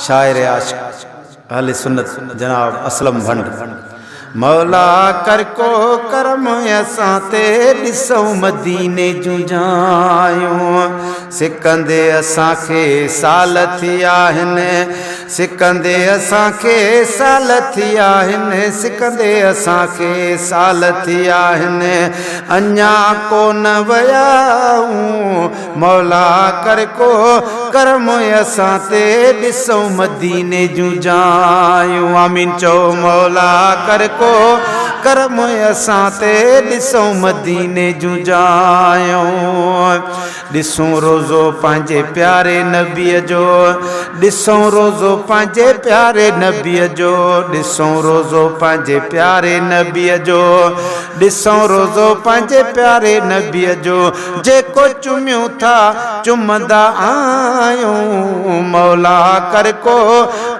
शायर आशिक अहले सुन्नत जनाब असलम भंड। मौला कर को करम असां ते ॾिसूं मदीने जूं जायूं। सिकंदे असांखे साल थी आहिनि, सिकंदे असांखे साल थी आहिनि, सिकंदे असांखे साल थी आहिनि, अञा कोन वियाऊं। मौला कर को करम असां ते ॾिसूं मदीने जूं जायूं। आमीन चओ। मौला कर को करम असां ते ॾिसूं मदीने जूं जायूं। ॾिसूं रोज़ो पंहिंजे प्यारे नबीअ जो, ॾिसूं रोज़ो पंहिंजे प्यारे नबीअ जो, ॾिसूं रोज़ो पंहिंजे प्यारे नबीअ जो, ॾिसूं रोज़ो पंहिंजे प्यारे नबीअ जो, जेको चुमियूं था चुमंदा आहियूं। मौला कर को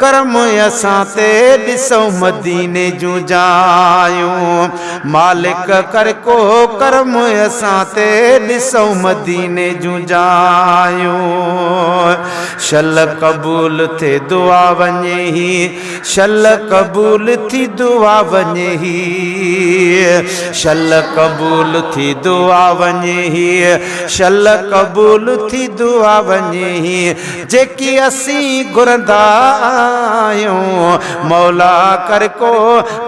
करम असां ते ॾिसूं मदीने जूं जायूं। मालिक कर को करम असां ते ॾिसूं मदीने जूं जायूं। शल क़बूल थे दुआ वञे ही, शल क़बूल थी दुआ वञे ही, शल क़बूल थी दुआ वञे ही, शल क़बूल थी दुआ वञे ही, जेकी असीं घुरंदा आहियूं। मौला कर को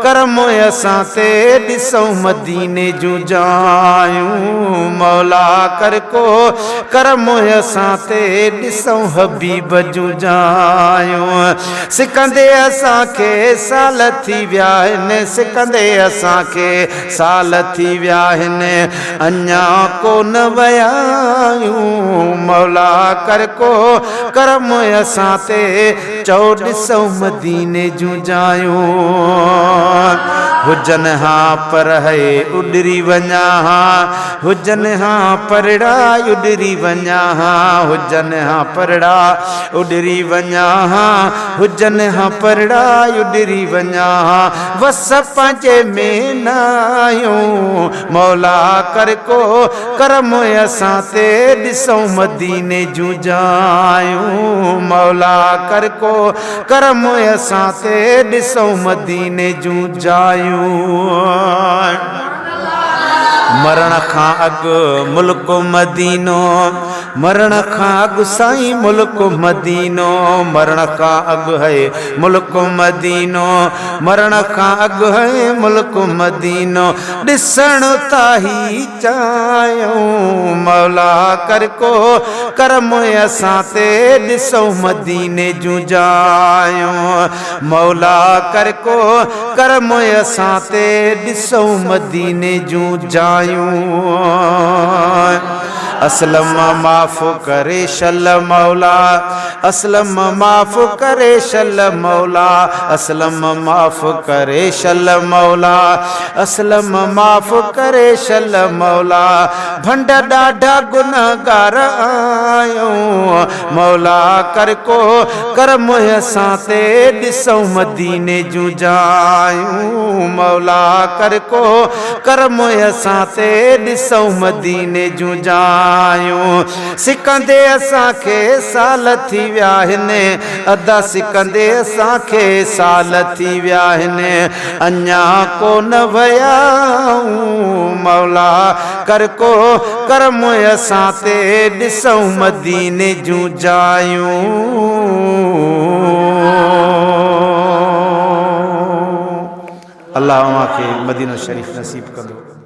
करम असां ते ॾिसूं मदीने जूं जायूं। मौला कर को करम असां ते ॾिसूं हबीब जूं जायूं। सिकंदे असांखे साल थी विया आहिनि, सिकंदे असांखे साल थी विया आहिनि, अञा कोन वियायूं। मौला कर को करम असां ते चओ ॾिसूं मदीने जूं जायूं। हुजन हाँ पर है उडरी वञा हाँ, हुजन हाँ परड़ा उडरी वञा हाँ, हुजन हाँ परड़ा उडरी वञा हाँ, हुजन हाँ परड़ा उडरी वञा हाँ, वस पंहिंजे में न आहियूं। मौला कर को करम असां ते ॾिसूं मदीने जूं जायूं। मौला कर को करम असां ते ॾिसूं मदीने जूं जायूं। मरण खां अॻु मुल्क मदीनो, मरण खां अॻु साईं मुल्क मदीनो, मरण खां अॻु है मुल्क मदीनो, मरण खां अॻु है मुल्क मदीनो, ॾिसण था ही चाहियूं। मौला कर को करम असां ते ॾिसूं मदीने जूं जायूं। मौला कर को करम असां ते ॾिसूं मदीने जूं जायूं। असलम माफ़ करे शल मौला, असलम माफ़ करे शल मौला, असलम माफ़ करे शल मौला, असलम माफ़ करे शल मौला, भंड ॾाढा गुनहगार आहियूं। मौला कर को करम असां ते ॾिसूं मदीने जूं जायूं। मौला कर को करम असां ते ॾिसूं मदीने जूं जायूं। सिकंदे असांखे साल थी विया आहिनि, अदा सिकंदे असांखे साल थी विया आहिनि, अञा कोन वियाऊं। मौला कर को करम असां ते ॾिसूं मदीने जूं जायूं। अल्लाह अव्हां खे मदीनो शरीफ़ नसीब कंदो।